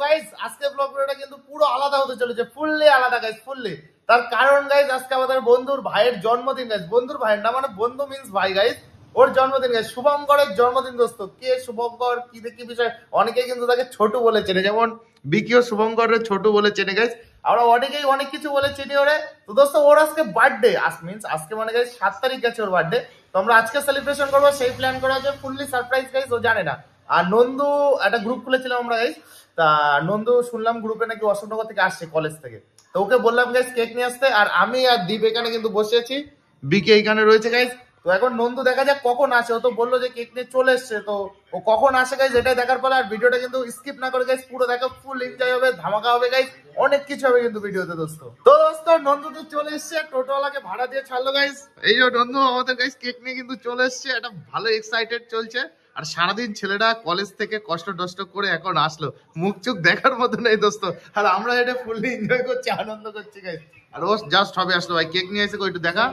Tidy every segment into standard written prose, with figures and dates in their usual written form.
Guys আজকে blog ভিডিওটা কিন্তু পুরো আলাদা হতে চলেছে, ফুললি আলাদা গাইস, ফুললি। তার কারণ গাইস আজকে আমাদের বন্ধুর ভাইয়ের জন্মদিন গাইস, বন্ধুর ভাইয়ের না মানে বন্ধু মিন্স ভাই গাইস, ওর জন্মদিন গাইস, শুভঙ্করের জন্মদিন দোস্ত। কে শুভঙ্কর, কি দেখি বিষয়, অনেকেই কিন্তু তাকে ছোট বলে চেনে, যেমন বিকিও শুভঙ্করের ছোট বলে চেনে গাইস, আমরা অনেকেই অনেক কিছু বলে চিনি ওরে। তো দোস্ত ওর আজকে বার্থডে, মিন্স আজকে মানে গাইস 7 তারিখ গেছে ওর বার্থডে। তো আমরা আজকে সেলিব্রেশন করবো, সেই প্ল্যান করা হচ্ছে, ফুললি সারপ্রাইজ গাইস, ও জানে না। আর নন্দু একটা গ্রুপ খুলেছিলাম আমরা গাইস, তা নন্দু শুনলাম গ্রুপে নাকি অশোকনগর থেকে আসছে কলেজ থেকে, তো ওকে বললাম গাইস কেক নিয়ে আসতে। আর আমি আর দীপ এখানে কিন্তু বসে আছি, বিকে এখানে রয়েছে গাইস। তো এখন নন্দু দেখা যাক কখন আসে, ও তো বললো যে কেক নিয়ে চলে এসছে, তো ও কখন আসে গাইস এটাই দেখার পর। আর ভিডিওটা কিন্তু স্কিপ না করে গাইস পুরো দেখো, ফুল এনজয় হবে, ধামাকা হবে গাইস, অনেক কিছু হবে কিন্তু ভিডিওতে দোস্ত। তো দোস্ত নন্দু তো চলে এসছে, টোটোওয়ালাকে ভাড়া দিয়ে ছাড়লো গাইস। এই যে নন্দু আমাদের গাইস কেক নিয়ে কিন্তু চলে এসছে, এটা ভালো এক্সাইটেড চলছে। আর সারাদিন ছেলেটা কলেজ থেকে কষ্ট টষ্ট করে এখন আসলো, মুখ চোখ দেখার মতো নেই দোস্ত। আর আমরা এটা ফুললি এনজয় করছি, আনন্দ করছি গাইস। আর ও জাস্ট হবে আসলো ভাই, কেক নিয়ে এসে একটু দেখা,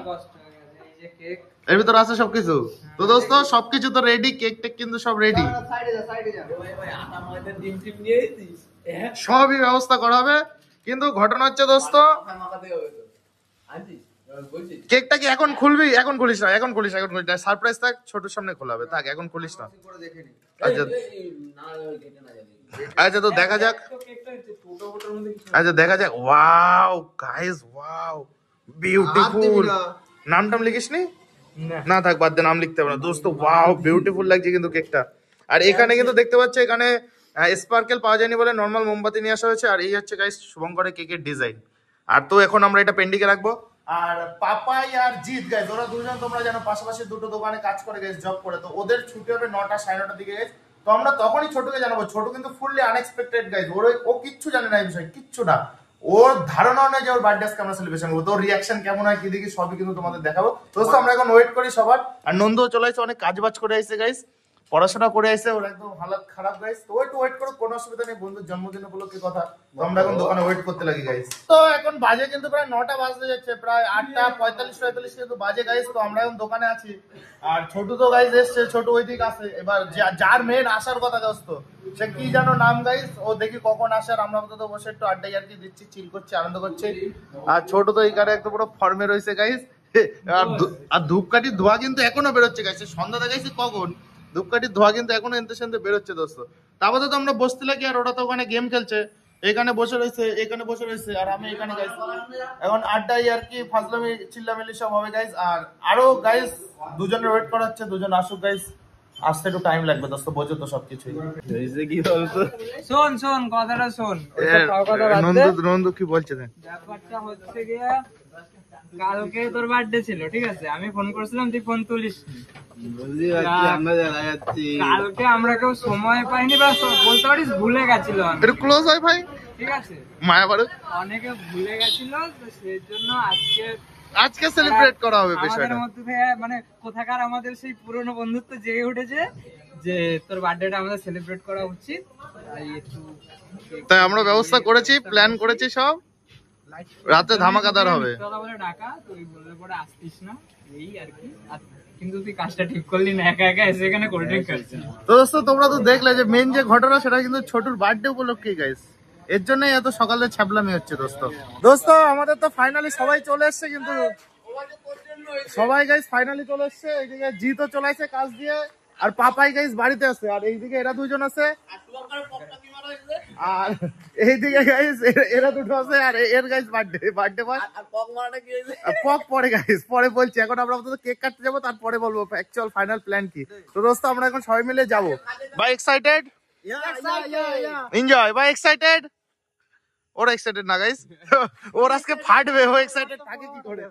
এর ভিতরে আছে সবকিছু। তো দোস্ত সবকিছু তো রেডি, কেক টেক কিন্তু সব রেডি, সবই ব্যবস্থা করা হবে। কিন্তু ঘটনা হচ্ছে দোস্ত, কেকটা কি এখন খুলবি? এখন খুলিস না, এখন খুলিস, এখন খুলিস না, সারপ্রাইজ থাক, ছোটর সামনে খোলা হবে, থাক এখন খুলিস না। আচ্ছা আচ্ছা তো দেখা যাক, আচ্ছা দেখা যাক। Wow guys, wow beautiful. নাম টাম লিখিস নি? না থাক বাদ দে, নাম লিখতে হবে না দোস্ত। ওয়াও বিউটিফুল লাগছে কিন্তু কেকটা। আর এখানে কিন্তু দেখতে পাচ্ছ, এখানে স্পার্কেল পাওয়া যায়নি বলে নর্মাল মোমবাতি নিয়ে আসা হয়েছে। আর এই হচ্ছে গাইস শুভঙ্করের কেকের ডিজাইন। আর তো এখন আমরা এটা পেন্ডিংয়ে রাখবো। আর পাপাই আর জিৎ গাইস, ওরা দুজন তোমরা জানো পাশাপাশি দুটো দোকানে কাজ করে গাইস, জব করে। তো ওদের ছুটি হবে 9টা 9:30 দিকে গাইস। তো আমরা তখনই ছোটকে জানাবো। ছোট কিন্তু ফুললি আনএক্সপেক্টেড গাইস, ও কিচ্ছু জানে না এই বিষয়ে, কিচ্ছু না। ওর ধারণা নেই যে ওর বার্থডে আজকে আমরা সেলিব্রেশন করবো। তো ওর রিয়াকশন কেমন হয় কি দেখি সবই কিন্তু তোমাদের দেখাবো দোস্ত। আমরা এখন ওয়েট করি সবার। আর নন্দুও চলে আসছে, অনেক কাজ বাজ করে আসছে গাইস, পড়াশোনা করে আসছে, ওর একদম হালাত খারাপ গাইস। তো একটু ওয়েট করো, কোনো অসুবিধা নেই, বন্ধুর জন্মদিন উপলক্ষে কথা। তো আমরা এখন দোকানে ওয়েট করতে লাগি গাইস। তো এখন বাজে কিন্তু প্রায় 9টা বাজতে যাচ্ছে, প্রায় 8:45 কিন্তু বাজে গাইস। তো আমরা এখন দোকানে আছি। আর ছোট তো গাইস এসছে, ছোট ওই দিক আছে। এবার যার মেন আসার কথা দোস্ত, সে কি জানো নাম গাইস, ও দেখি কখন আসে। আর আমরা তো বসে একটু আড্ডা আর কি দিচ্ছি, চিল করছি, আনন্দ করছি। আর ছোট তো এইখানে একদম পুরো ফর্মে রয়েছে গাইস। আর ধূপকাঠির ধোয়া কিন্তু এখনো বেরোচ্ছে গাইস, সন্ধ্যা দেখাইছি কখন, ধূপকাঠির ধোয়া কিন্তু এখনো এনতে সেনতে বেরোচ্ছে দোস্ত। তারপর তো আমরা বসতে লাগি, আর ওরা তো ওখানে গেম খেলছে, এখানে বসে রয়েছে, এখানে বসে রয়েছে, আর আমি এখানে গাইস এখন আড্ডাই আর কি, ফাজলামি চিল্লামিল্লি সব হবে গাইস। আর আরো গাইস দুজনের ওয়েট করা হচ্ছে, দুজন আসুক গাইস, আসতে একটু টাইম লাগবে দোস্ত, বোঝো তো সবকিছুই। শোন শোন কথাটা শোন, নন্দু কি বলছে দেখ। ব্যাপারটা হচ্ছে গিয়ে, কালকে তোর বার্থডে ছিল, ঠিক আছে, আমি ফোন করেছিলাম, তুই ফোন তুলিস। কালকে আমরা কেউ সময় পাইনি, বা বলতে পারিস ভুলে গেছিল, একটু ক্লোজ হয় ভাই, ঠিক আছে, মায়া বাড়ি অনেকে ভুলে গেছিল। তো সেই জন্য আজকে সেলিব্রেট করা হবে বিষয়টা। আমাদের মধ্যে থেকে মানে কোথাকার আমাদের সেই পুরনো বন্ধুত্ব জেগে উঠেছে যে তোর বার্থডেটা আমাদের সেলিব্রেট করা উচিত। তাই আমরা ব্যবস্থা করেছি, প্ল্যান করেছি সব, রাতে ধামাকাদার হবে। ডাকা তুই বললে পরে আসতিস না, এই আর কি। কিন্তু তুই কাজটা ঠিক করলি না, একা একা এসে এখানে কোল্ড ড্রিঙ্ক খাচ্ছিস। তো দোস্ত তোমরা তো দেখলে যে মেন যে ঘটনা, সেটা কিন্তু ছোটুর বার্থডে উপলক্ষে গাইস, এর জন্যই এত সকালে ছ্যাবলামি হচ্ছে দোস্ত। আমাদের তো ফাইনালি সবাই চলে এসছে, কিন্তু সবাই গাইস ফাইনালি চলে এসছে। এইদিকে জিতও চলে আসছে কাজ দিয়ে, আর পাপাই গাইস বাড়িতে আছে, আর এইদিকে এরা দুজন আছে, আর এইদিকে গাইস এরা দুটো আছে, আর এর গাইস বার্থডে বয়। পক পরে গাইস, পরে বলছি, এখন আমরা কেক কাটতে যাবো, তারপরে বলবো অ্যাকচুয়াল ফাইনাল প্ল্যান কি। তো দোস্ত আমরা এখন সবাই মিলে যাবো। ভাই এক্সাইটেড? এনজয় ভাই, এক্সাইটেড? ওরা এক্সাইটেড না গাইস, ওর আজকে ফাটবে, ও এক্সাইটেড থাকে কি করে,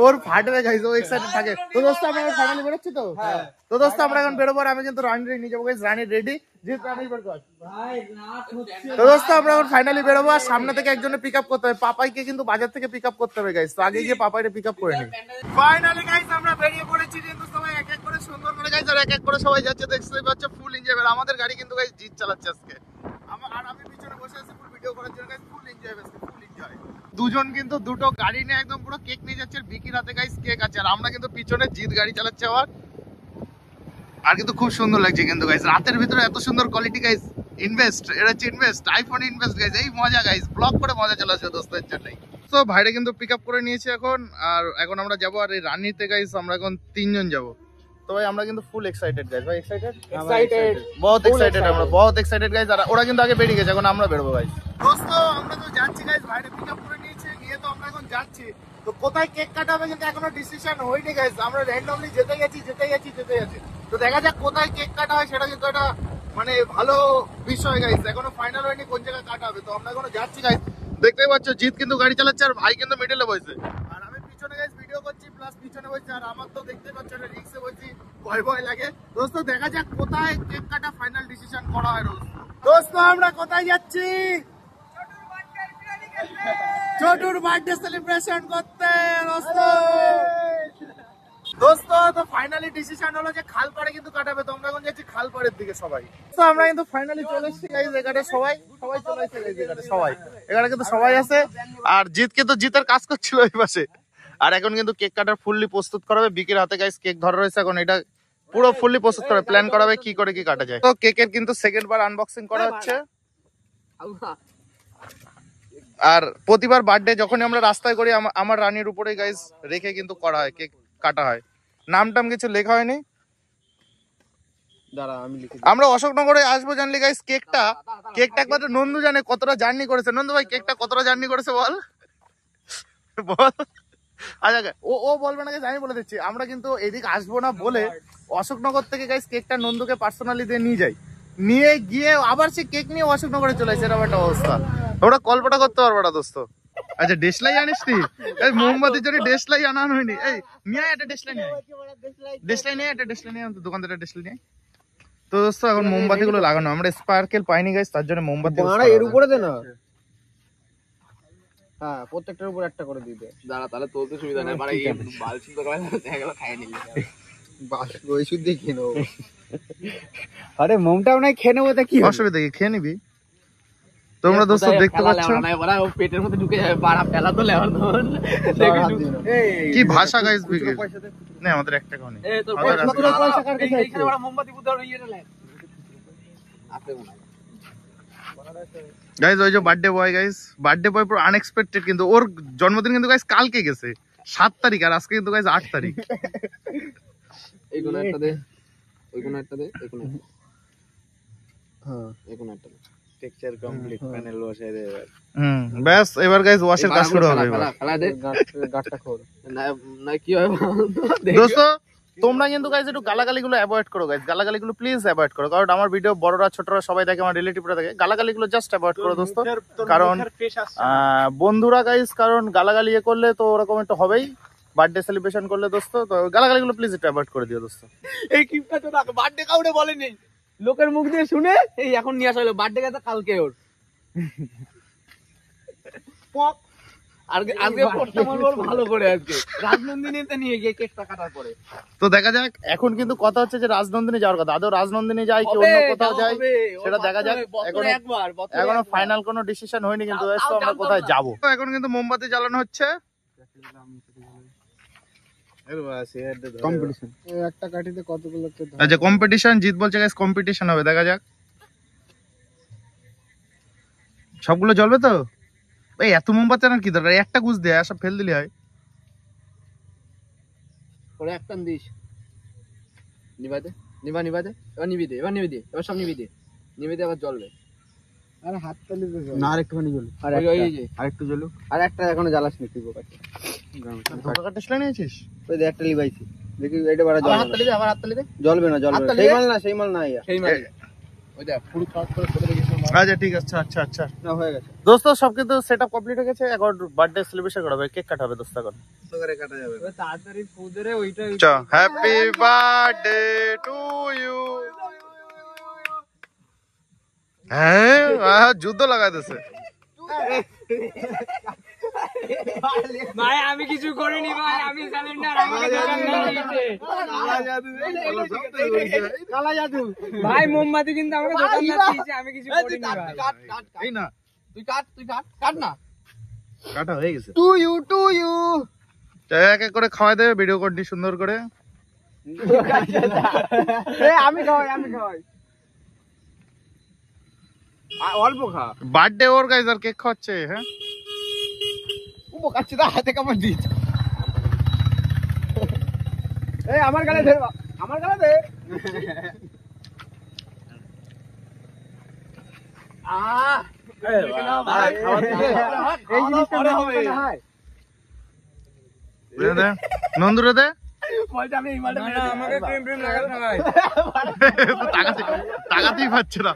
ওর ফাটবে গাইস, ও এক্সাইটেড থাকে। তো দোস্ত আমরা এখন ফাইনালি বেরোচ্ছি তো। তো দোস্ত আমরা এখন বেরোবো, আমি কিন্তু রানি নিয়ে যাবো গাইস, রানি রেডি, জিত রানি বের কর। তো দোস্ত আমরা এখন ফাইনালি বেরোবো, আর সামনে থেকে একজনের পিক আপ করতে হবে, পাপাইকে কিন্তু বাজার থেকে পিক আপ করতে হবে গাইস। তো আগে গিয়ে পাপাইকে পিক আপ করে নিই। ফাইনালি গাইস আমরা বেরিয়ে পড়েছি, কিন্তু সবাই এক এক করে সুন্দর করে গাইস, আর এক এক করে সবাই যাচ্ছে, দেখতেই পাচ্ছ ফুল এনজয়। আমাদের গাড়ি কিন্তু গাইস জিত চালাচ্ছে আজকে, আর আমি পিছনে বসে আছি ফুল ভিডিও করার জন্য গাইস, ফুল এনজয় হবে, ফুল এনজয়। দুজন কিন্তু দুটো গাড়ি নিয়ে একদম পুরো কেক নিয়ে যাচ্ছে, বিকির হাতে গাইস কেক আছে, আর আমরা কিন্তু পিছনে জিত গাড়ি চালাচ্ছে আবার। আর কিন্তু খুব সুন্দর লাগছে কিন্তু গাইস, রাতের ভিতরে এত সুন্দর কোয়ালিটি গাইস। ইনভেস্ট, এটা হচ্ছে ইনভেস্ট, আইফোন ইনভেস্ট গাইস। এই মজা গাইস, ব্লগ করে মজা চলে আসবে দোস্তের জন্যই। তো ভাইরা কিন্তু পিক আপ করে নিয়েছে এখন, আর এখন আমরা যাবো। আর এই রানীতে গাইস আমরা এখন 3 জন যাবো। তো ভাই আমরা কিন্তু ফুল এক্সাইটেড গাইস। ভাই এক্সাইটেড বহুত এক্সাইটেড, আমরা বহুত এক্সাইটেড গাইস। আর ওরা কিন্তু আগে বেরিয়ে গেছে, এখন আমরা বেরোবো গাইস। দোস্ত আমরা তো যাচ্ছি গাইস, ভাইরা পিক আপ করে নিয়েছে, গিয়ে তো আমরা এখন যাচ্ছি। তো কোথায় কেক কাটা হবে কিন্তু এখনো ডিসিশন হয়নি গাইস। আমরা র্যান্ডমলি যেতে গেছি। তো দেখা যাক কোথায় কেক কাটা হয়, সেটা কিন্তু একটা মানে ভালো বিষয় গাইস। এখনো ফাইনাল হয়নি কোন জায়গায় কাটা হবে। তো আমরা এখনো যাচ্ছি গাইস। দেখতেই পাচ্ছ জিৎ কিন্তু গাড়ি চালাচ্ছে, আর ভাই কিন্তু মিডলে বসে, আর আমি পিছনে গাইস ভিডিও করছি প্লাস পিছনে বসে। আর আমার তো দেখতেই পাচ্ছ এটা রিক্সে বসি, ভয় লাগে। দোস্ত দেখা যাক কোথায় কেক কাটা ফাইনাল ডিসিশন করা হয়। দোস্ত আমরা কোথায় যাচ্ছি? ছোটুর বার্থডে সেলিব্রেশন করতে দোস্ত। তো ফাইনালি ডিসিশন হলো যে খালপাড়ে কিন্তু কাটাবে। তো আমরা এখন যাচ্ছি খালপাড়ের দিকে সবাই। তো আমরা কিন্তু ফাইনালি চলে এসেছি গাইস এখানে, সবাই চলে এসেছে গাইস এখানে, এখানে কিন্তু সবাই আছে। আর জিৎ কিন্তু জিতের কাজ করছিল এই পাশে। আর এখন কিন্তু কেক কাটার ফুললি প্রস্তুত করা হবে। বিকের হাতে গাইস কেক ধরা রয়েছে, এখন এটা পুরো ফুললি প্রস্তুত করে প্ল্যান করা হবে কি করে কি কাটা যায়। তো কেকের কিন্তু সেকেন্ড বার আনবক্সিং করা হচ্ছে। আর প্রতিবার বার্থডে যখনই আমরা রাস্তায় করি আমার রানীর উপরে গাইস রেখে কিন্তু করা হয়, কেক কাটা হয়। নামটাম কিছু লেখা হয়নি, আমরা অশোকনগরে আসবো জানলি গাইস। কেকটা একমাত্র নন্দু জানে কতটা জার্নি করেছে। নন্দু ভাই কেকটা কতটা জার্নি করেছে বল বল। আচ্ছা ও বলবে না গাইস, আমি বলে দিচ্ছি। আমরা কিন্তু এদিকে আসবো না বলে অশোকনগর থেকে গাইস কেকটা নন্দুকে পার্সোনালি দিয়ে নিয়ে গিয়ে আবার সে কেক নিয়ে অশোকনগরে চলে আসে। এরকম একটা অবস্থা, ওরা কল্পনা করতে পারবো না দোস্ত। আচ্ছা ডেসলাই আনিস তুই? এই মোমবাতির জন্য ডেসলাই আনা হয়নি। এই নিয়ে একটা ডেসলাই নিয়ে একটা ডেসলাই নিয়ে দোকান থেকে ডেসলাই নিয়ে। তো দোস্ত এখন মোমবাতি গুলো লাগানো, আমরা স্পার্কেল পাইনি গাইস, তার জন্য মোমবাতি এর উপরে দে না। হ্যাঁ প্রত্যেকটার উপর একটা করে দিতে দাঁড়া, তাহলে তোর তো সুবিধা নেই। মানে এই বালছি তো করে দেখা গেল খাই নিলি বাস ওই শুদ্ধ খেয়ে নেবো। আরে মোমটাও নাই খেয়ে নেবো, তা কি অসুবিধা কি, খেয়ে নিবি। তোমরা দোস্ত দেখতে পাচ্ছ পেটের মধ্যে ঢুকে যাবে, পাড়া ফেলা তো লেওয়ার কি ভাষা গাইস। বিকেল না আমাদের একটা টাকাও নেই। মোমবাতি বুদ্ধ গাইস ওই যে birthday boy guys, birthday boy পুরো আনএক্সপেক্টেড। কিন্তু ওর জন্মদিন কিন্তু গাইস কালকে গেছে 7 তারিখ, আর আজকে কিন্তু গাইস 8 তারিখ। এই কোন একটা দে, ওই কোন একটা দে, এই কোন একটা, হ্যাঁ এই কোন একটা টেক্সচার কমপ্লিট প্যানেল বসাই দে। ব্যাস এবার গাইস ওয়াশের কাজ শুরু হবে। এবার খেলা দে, গাটটা খোল না কি হয় দোস্ত। তোমরা কিন্তু গাইস একটু গালাগালিগুলো অ্যাভয়েড করো গাইস, গালাগালিগুলো প্লিজ অ্যাভয়েড করো। কারণ আমার ভিডিও বড়রা ছোটরা সবাই দেখে, আমার রিলেটিভরা দেখে। গালাগালিগুলো জাস্ট অ্যাভয়েড করো দোস্ত। কারণ বন্ধুরা গাইস, কারণ গালাগালি করলে তো ওরকম একটু হবেই বার্থডে সেলিব্রেশন করলে দোস্ত। তো গালাগালিগুলো প্লিজ একটু অ্যাভয়েড করে দিও দোস্ত। এই কিপটা তো বার্থডে কাউরে বলেনি, লোকের মুখ দিয়ে শুনে এই এখন নিয়ে আসা হলো। বার্থডে গেছে কালকে ওর, আজকে ভালো করে আজকে রাজনন্দিনীতে নিয়ে গিয়ে কেকটা কাটার পরে। তো দেখা যাক, এখন কিন্তু কথা হচ্ছে যে রাজনন্দিনী যাওয়ার কথা। আদৌ রাজনন্দিনী যায় কি অন্য কোথাও যায় সেটা দেখা যাক। এখনো ফাইনাল কোনো ডিসিশন হয়নি কিন্তু আমরা কোথায় যাবো। এখন কিন্তু মোমবাতি জ্বালানো হচ্ছে। একটা কাঠিতে কতগুলো আচ্ছা কম্পিটিশন, জিৎ বলছে গাইস কম্পিটিশন হবে, দেখা যাক। সবগুলো জ্বলবে তো? এই এত মোমবাতি আনার কি দরকার, একটা গুজ দে, সব ফেল দিলি হয়। ওরে একটা দিস, নিবাদে এবার নিবি দে, এবার সব নিবি দে আবার জ্বলবে। আরে হাত তালি দে না, আরেকটুখানি জ্বলু, আর আরেকটু জ্বলু, আর একটা এখনো জ্বালাস নি তুই বোকাতে। টেসলা নিয়েছিস? ওই দে একটা লিবাইছি, দেখি এটা বড় জ্বলবে। হাত তালি দে, আবার হাত তালি দে, জ্বলবে না সেই মাল না ইয়া, সেই মাল ওই দে পুরো কাজ করে ফেলে দিয়েছিস। আচ্ছা ঠিক আছে, আচ্ছা না হয়ে গেছে দোস্ত, সব কিছু সেটআপ কমপ্লিট হয়ে গেছে। এখন বার্থডে সেলিব্রেশন করা হবে, কেক কাটা হবে দোস্ত। এখন কত করে কাটা যাবে? তাড়াতাড়ি ফুদরে ওইটা। চল হ্যাপি বার্থডে টু ইউ। হ্যাঁ যুদ্ধ লাগাই দিছে ভাই, আমি কিছু করিনি ভাই, আমি সিলিন্ডার আমাকে দোকান দিয়েছে। কালা জাদু ভাই, মোমবাতি কিন্তু আমাকে দোকান দিয়েছে, আমি কিছু করিনি ভাই। এই না তুই কাট না, কাটা হয়ে গেছে। টু ইউ এক এক করে খাওয়াই দেবে, ভিডিও করবি সুন্দর করে। আমি খাওয়াই অল্প খা। বার্থডে ওর গাইস, আর কেক খাচ্ছে। হ্যাঁ কাচ্ছি, হাতে কামড় দিচ্ছে। আমার গালে দে, আমার গালে দে। এই জিনিসটা হয় নন্দুরে দে। আমাকে ক্রিম ক্রিম লাগাতে ভাই। টাকাতেই পাচ্ছে না।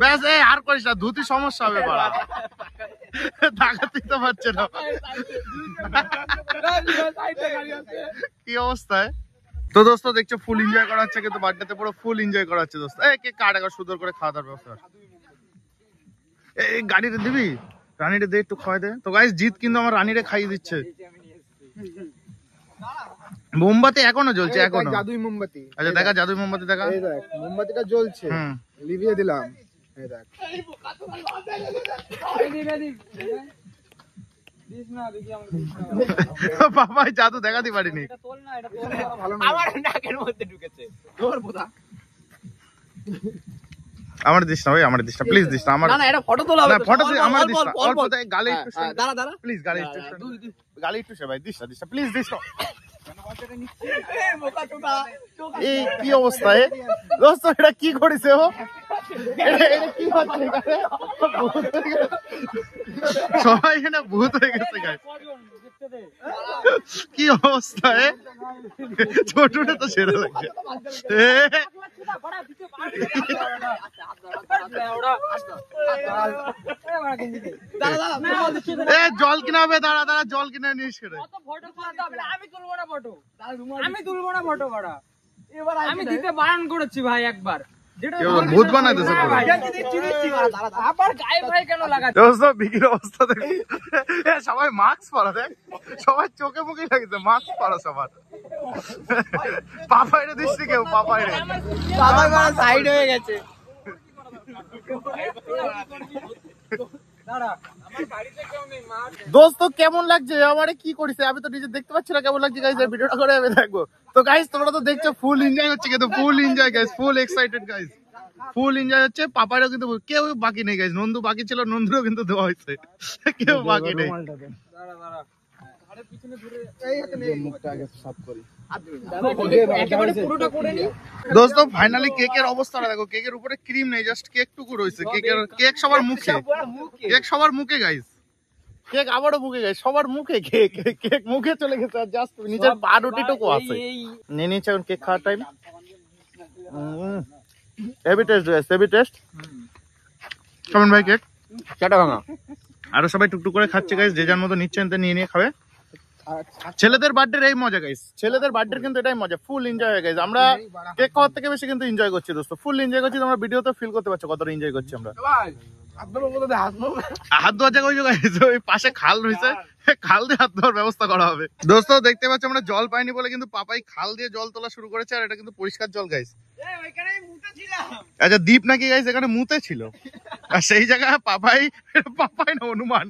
ব্যাস এই আর করিস না, ধুতি সমস্যা হবে বাড়া। টাকাতেই তো পাচ্ছে না। কি অবস্থায় তো দোস্ত দেখছো, ফুল এনজয় করা হচ্ছে, কিন্তু বার্থডেতে পুরো ফুল এনজয় করা হচ্ছে দোস্ত। এই কেক কাট, একবার সুন্দর করে খাওয়া দাওয়ার ব্যবস্থা। এই গাড়িতে দিবি, রানীরে দে একটু খাওয়াই দে। তো গাইস জিৎ কিন্তু আমার রানীরে খাইয়ে দিচ্ছে। মোমবাতি এখনো জ্বলছে, এখনো জাদুই মোমবাতি। আচ্ছা দেখা, জাদুই মোমবাতি দেখা। এই দেখ মোমবাতিটা জ্বলছে, লিভিয়ে দিলাম। এই দেখ বাবাই জাদু দেখাতে পারিনি। আমার নাকের মধ্যে ঢুকেছে। তোর বোধা আমার দিস না ভাই, আমার দিস না প্লিজ, দিস না। আমার না এটা ফটো তোলা হবে। না ফটো আমার দিস না, অল্প দে, গালি একটু দাঁড়া প্লিজ, গালি একটু গালি একটু সে ভাই, দিস না প্লিজ, দিস না। এই কি অবস্থা এ দোস্ত, এটা কি করেছে ও? এটা কি হচ্ছে এখানে? সবাই এখানে ভূত হয়ে গেছে গাইস। কি অবস্থা এ? ছোটটা তো সেরা লাগছে। জল কিনা হবে, দাঁড়া দাঁড়া, জল কিনে নিস। আমি তুলবো না ফটো করা। আমি দিতে বারণ করেছি ভাই একবার। ভূত বানাইতেছে আবার গায়ে ভাই কেন লাগাচ্ছে? দোস্ত বিকির অবস্থা দেখ, সবাই মাস্ক পরা, দেখ সবাই চোখে মুখে লাগছে মাস্ক পরা সবার। পাপাইরে দিস নি কেউ, পাপাইরে সাইড হয়ে গেছে। দোস্ত কেমন লাগছে আমারে, কি করিস? আমি তো নিজে দেখতে পাচ্ছি না কেমন লাগছে গাইস। এই ভিডিওটা করে আমি দেখবো। তো গাইস তোমরা তো দেখছো ফুল এনজয় হচ্ছে, কিন্তু ফুল এনজয় গাইস, ফুল এক্সাইটেড গাইস, ফুল এনজয় হচ্ছে। পাপাইরও কিন্তু কেউ বাকি নেই গাইস। নন্দু বাকি ছিল, নন্দুরও কিন্তু দেওয়া হয়েছে, কেউ বাকি নেই। দোস্ত ফাইনালি কেকের অবস্থাটা দেখো, কেকের উপরে ক্রিম নেই, জাস্ট কেক টুকু রয়েছে। কেক সবার মুখে, কেক সবার মুখে গাইস, কেক আবারও মুখে গাইস, সবার মুখে কেক, কেক মুখে চলে গেছে, আর জাস্ট নিচের পাউরুটিটুকু আছে। নিয়ে নিচ্ছে এখন কেক খাওয়ার time. Heavy taste guys, heavy taste. কেমন ভাই কেক? চাটা ভাঙা। আরো সবাই টুকটুক করে খাচ্ছে গাইস, যে যার মতো নিচ্ছেন নিয়ে নিয়ে খাবে। ছেলেদের বার্থডে এই মজা গাইস, ছেলেদের বার্থডে কিন্তু এটাই মজা, ফুল এনজয় হয়ে গেছে। আমরা কেক খাওয়ার থেকে বেশি কিন্তু এনজয় করছি দোস্ত, ফুল এনজয় করছি। তোমরা ভিডিওতে ফিল করতে পারছো কতটা এনজয় করছি আমরা। হাত ধোয়ার জায়গা ওই পাশে খাল রয়েছে, খাল দিয়ে হাত ধোয়ার ব্যবস্থা করা হবে। দোস্ত দেখতে পাচ্ছ আমরা জল পাইনি বলে কিন্তু পাপাই খাল দিয়ে জল তোলা শুরু করেছে, আর এটা কিন্তু পরিষ্কার জল গাইস। আচ্ছা দ্বীপ নাকি গাইস এখানে মুতে ছিল, আর সেই জায়গায় পাপাই না হনুমান,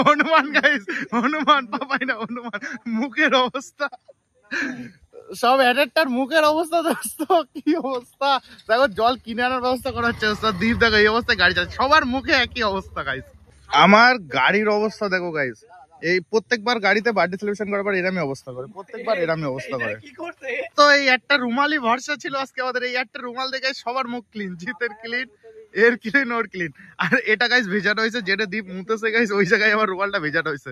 হনুমান গাইস, হনুমান, পাপাই না হনুমান। মুখের অবস্থা সব এডেরটার মুখের অবস্থা দোস্ত, কি অবস্থা দেখো। জল কিনে আনার ব্যবস্থা করা হচ্ছে দ্বীপ, দেখো এই অবস্থায় গাড়ি চালাচ্ছে, সবার মুখে একই অবস্থা গাইস। আমার গাড়ির অবস্থা দেখো গাইস, এই প্রত্যেকবার গাড়িতে বার্থডে সেলিব্রেশন করার পর এরামই অবস্থা করে, প্রত্যেকবার এরামই অবস্থা করে। তো এই একটা রুমালই ভরসা ছিল আজকে আমাদের, এই একটা রুমাল দেখে সবার মুখ ক্লিন, জিতের ক্লিন, এর ক্লিন, ওর ক্লিন। আর এটা গাইস ভেজানো হয়েছে, যেটা দ্বীপ মুতেছে গাইস ওই জায়গায় আমার রুমালটা ভেজানো হয়েছে।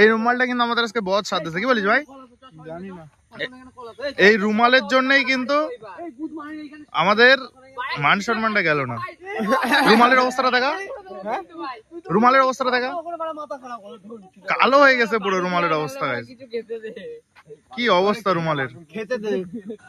এই রুমালটা কিন্তু আমাদের আজকে বহুত স্বাদ দিয়েছে, কি বলিস ভাই? জানি না, এই রুমালের জন্যই কিন্তু আমাদের মান সম্মানটা গেল না। রুমালের অবস্থাটা দেখা, রুমালের অবস্থাটা দেখা, কালো হয়ে গেছে পুরো রুমালের অবস্থা গাইস, কি অবস্থা রুমালের।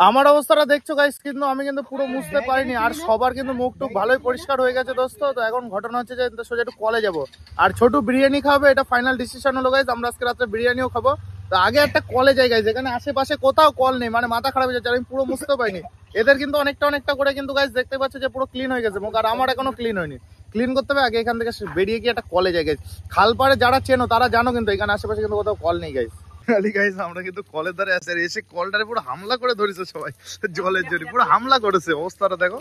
আমার অবস্থাটা দেখছো গাইস, কিন্তু আমি কিন্তু পুরো মুছতে পারিনি, আর সবার কিন্তু মুখ টুক ভালোই পরিষ্কার হয়ে গেছে দোস্ত। তো এখন ঘটনা হচ্ছে যে সোজা একটু কলে যাবো, আর ছোট বিরিয়ানি খাবে, এটা ফাইনাল ডিসিশন হলো গাইস। আমরা আজকে রাত্রে বিরিয়ানিও খাবো। তো আগে একটা কলে যাই গাইস, এখানে আশেপাশে কোথাও কল নেই, মানে মাথা খারাপ হয়ে যাচ্ছে, আমি পুরো মুছতে পারিনি। এদের কিন্তু অনেকটা করে কিন্তু গাইস দেখতে পাচ্ছে যে পুরো ক্লিন হয়ে গেছে মুখ, আর আমার এখনো ক্লিন হয়নি। ক্লিন করতে হবে আগে, এখান থেকে বেরিয়ে গিয়ে একটা কলে যাই গাইস। খালপাড়ে যারা চেনো তারা জানো, কিন্তু এখানে আশেপাশে কিন্তু কোথাও কল নেই গাইস। ফাইনালি গাইস আমরা কিন্তু কলের ধারে আসে, আর এসে কলটারে পুরো হামলা করে ধরেছে সবাই জলের জন্য, পুরো হামলা করেছে। অবস্থাটা দেখো,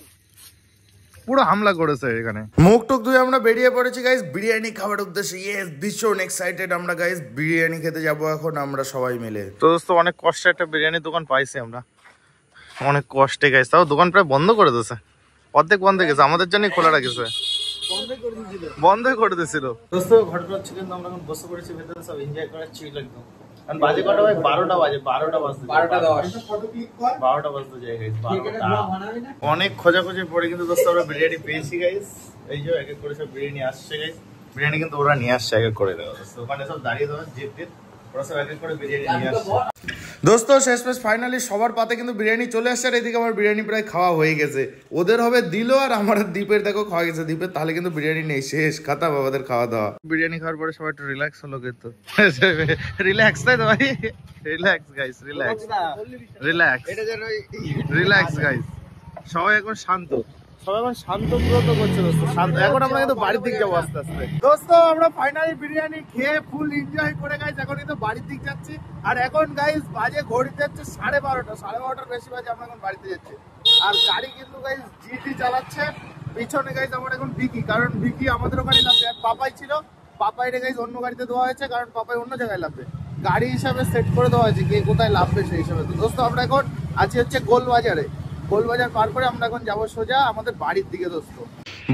পুরো হামলা করেছে এখানে। মুখ টুক ধুয়ে আমরা বেরিয়ে পড়েছি গাইস বিরিয়ানি খাবার উদ্দেশ্যে। ইয়েস, ভীষণ এক্সাইটেড আমরা গাইস, বিরিয়ানি খেতে যাব এখন আমরা সবাই মিলে। তো দোস্ত অনেক কষ্টে একটা বিরিয়ানি দোকান পাইছি আমরা, অনেক কষ্টে গাইস। তাও দোকান প্রায় বন্ধ করে দিয়েছে, অর্ধেক বন্ধ হয়ে গেছে, আমাদের জন্যই খোলা রাখেছে, বন্ধই করে দিয়েছিল। দোস্ত ঘটনা হচ্ছে কিন্তু আমরা এখন বসে পড়েছি ভেতরে, সব এনজয় করার ছিল একদম। কারণ বাজে কটা ভাই, 12টা বাজে, 12টা বাজতে 12টা বাজতে যায় গাইস, 12টা। অনেক খোঁজাখুঁজির পরে কিন্তু দোস্ত আমরা বিরিয়ানি পেয়েছি গাইস। এই যে এক এক করে সব বিরিয়ানি আসছে গাইস, বিরিয়ানি কিন্তু ওরা নিয়ে আসছে এক এক করে। ওখানে সব দাঁড়িয়ে দেওয়া জিপ ওরা সব এক এক করে বিরিয়ানি নিয়ে আসছে। দোস্ত শেষমেশ ফাইনালি সবার পাতে কিন্তু বিরিয়ানি চলে আসছে, আর এদিকে আমার বিরিয়ানি প্রায় খাওয়া হয়ে গেছে। ওদের হবে দিল, আর আমার দ্বীপের দেখো খাওয়া গেছে। দ্বীপের তাহলে কিন্তু বিরিয়ানি নেই, শেষ খাতা বাবাদের খাওয়া দাওয়া। বিরিয়ানি খাওয়ার পরে সবাই একটু রিল্যাক্স হলো কিন্তু, রিল্যাক্স তাই তো ভাই, relax guys, relax relax relax guys. সবাই এখন শান্ত, সবাই এখন শান্ত ব্রত করছে দোস্ত, শান্ত। এখন আমরা কিন্তু বাড়ির দিক যাবো আস্তে আস্তে। দোস্ত আমরা ফাইনালি বিরিয়ানি খেয়ে ফুল এনজয় করে গাইস এখন কিন্তু বাড়ির দিক যাচ্ছি। আর এখন গাইস বাজে ঘড়িতে হচ্ছে 12:30, 12:30 বেশি বাজে, আমরা এখন বাড়িতে যাচ্ছি। আর গাড়ি কিন্তু গাইস জিটি চালাচ্ছে, পিছনে গাইস আমার এখন বিকি, কারণ বিকি আমাদের ওখানে নামবে। আর পাপাই ছিল, পাপাই রে গাইস অন্য গাড়িতে দেওয়া হয়েছে, কারণ পাপাই অন্য জায়গায় লাভবে। গাড়ি হিসাবে সেট করে দেওয়া হয়েছে কে কোথায় লাভবে সেই হিসাবে। তো দোস্ত আমরা এখন আছি হচ্ছে গোলবাজারে, গোলবাজার পার করে আমরা এখন যাবো সোজা আমাদের বাড়ির দিকে। দোস্ত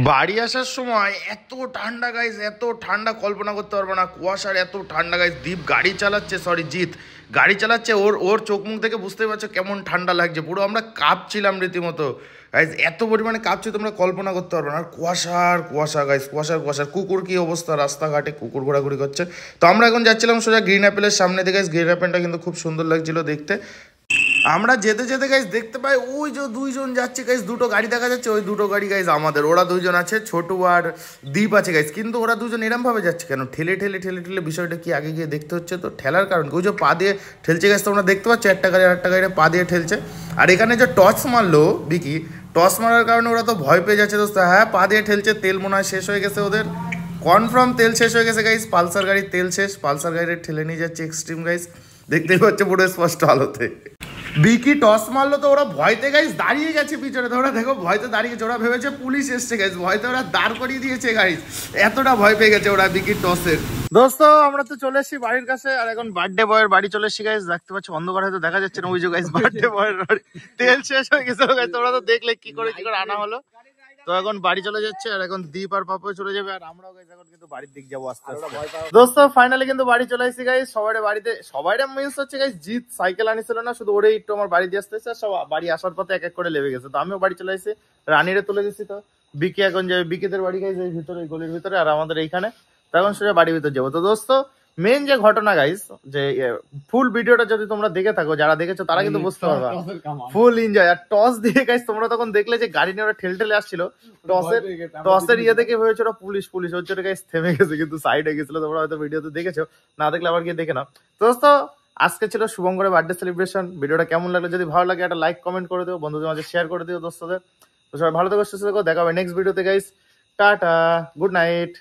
বাড়ি আসার সময় এত ঠান্ডা গাইস, এত ঠান্ডা কল্পনা করতে পারবো না, কুয়াশার এত ঠান্ডা গাইস। দীপ গাড়ি চালাচ্ছে, সরি জিৎ গাড়ি চালাচ্ছে, ওর চোখ মুখ থেকে বুঝতে পারছো কেমন ঠান্ডা লাগছে। পুরো আমরা কাঁপছিলাম রীতিমতো গাইস, এত পরিমাণে কাঁপছি তোমরা কল্পনা করতে পারবো না। আর কুয়াশার কুয়াশা গাইস, কুয়াশার। কুকুর কি অবস্থা, রাস্তাঘাটে কুকুর ঘোরাঘুরি করছে। তো আমরা এখন যাচ্ছিলাম সোজা গ্রিন অ্যাপেলের সামনে দিকে। গ্রিন অ্যাপেলটা কিন্তু খুব সুন্দর লাগছিল দেখতে। আমরা যেতে যেতে গাইস দেখতে পাই ওই যে দুইজন যাচ্ছে গাইস, দুটো গাড়ি দেখা যাচ্ছে, ওই দুটো গাড়ি গাইস আমাদের। ওরা দুইজন আছে, ছোটু আর দ্বীপ আছে গাইস। কিন্তু ওরা দুজন এরম ভাবে যাচ্ছে কেন, ঠেলে বিষয়টা কি আগে গিয়ে দেখতে হচ্ছে। তো ঠেলার কারণ ওই যে পা দিয়ে ঠেলছে গাইস, তোমরা দেখতে পাচ্ছ একটা গাড়ি আর একটা গাড়ি পা দিয়ে ঠেলছে। আর এখানে যে টর্চ মারলো বিকি, টর্চ মারার কারণে ওরা তো ভয় পেয়ে যাচ্ছে দোস্ত। হ্যাঁ পা দিয়ে ঠেলছে, তেল মনে হয় শেষ হয়ে গেছে ওদের, কনফার্ম তেল শেষ হয়ে গেছে গাইস। পালসার গাড়ির তেল শেষ, পালসার গাড়ির ঠেলে নিয়ে যাচ্ছে এক্সট্রিম গাইস, দেখতেই পাচ্ছে পুরো স্পষ্ট আলোতে। বিকি টস মারলো তো ওরা ভয়তে গাইস দাঁড়িয়ে গেছে পিছনে। তো ওরা দেখো ভয়তে দাঁড়িয়েছে, ওরা ভেবেছে পুলিশ এসছে গাইস, ভয়তে ওরা দাঁড় করিয়ে দিয়েছে গাইস, এতটা ভয় পেয়ে গেছে ওরা বিকির টসের। দোস্ত আমরা তো চলে এসেছি বাড়ির কাছে, আর এখন বার্থডে বয়ের বাড়ি চলে এসেছি গাইস। দেখতে পাচ্ছ অন্ধকার হয়তো দেখা যাচ্ছে না, ওই যে গাইস বার্থডে বয়ের বাড়ি, তেল শেষ হয়ে গেছে গাইস। তোমরা তো দেখলে কি করে আনা হলো। তো এখন বাড়ি চলে যাচ্ছে, আর এখন দীপ আর পাপা চলে যাবে, আর আমরাও গাইস এখন কিন্তু বাড়ির দিক যাবো আস্তে আস্তে। দোস্ত ফাইনালি কিন্তু বাড়ি চলে এসেছি গাইস। সবাই বাড়িতে, সবাই মিস হচ্ছে গাইস। জিৎ সাইকেল আনিছিল না, শুধু ওরে একটু আমার বাড়ি দিয়ে আসতেছে, আর সব বাড়ি আসার পথে এক এক করে লেবে গেছে। তো আমিও বাড়ি চলে এসেছি, রানীরে তুলে দিচ্ছি। তো বিকি এখন যাবে বিকিদের বাড়ি গাইস, এই ভিতরে গলির ভিতরে, আর আমাদের এইখানে। তো এখন সোজা বাড়ির ভিতরে যাবো। তো দোস্ত মেন যে ঘটনা গাইস, যে ফুল ভিডিওটা যদি তোমরা দেখে থাকো, যারা দেখেছো তারা কিন্তু বুঝতে পারবা ফুল এনজয়। আর টস দিয়ে গাইস তোমরা তখন দেখলে যে গাড়ি নিয়ে ওরা ঠেলে আসছিল, টসের ইয়ে দেখে ভেবেছো ওরা পুলিশ ওর জন্য গাইস থেমে গেছে, কিন্তু সাইডে গেছিল। তোমরা হয়তো ভিডিওতে দেখেছো, না দেখলে আবার গিয়ে দেখে নাও। তো দোস্ত আজকে ছিল শুভঙ্করের বার্থডে সেলিব্রেশন। ভিডিওটা কেমন লাগলো, যদি ভালো লাগে একটা লাইক কমেন্ট করে দিও, বন্ধুদের মাঝে শেয়ার করে দিও দোস্তদের। তো সবাই ভালো থেকো, সুস্থ থেকো, দেখা হবে নেক্সট ভিডিওতে গাইস। Tata, good night.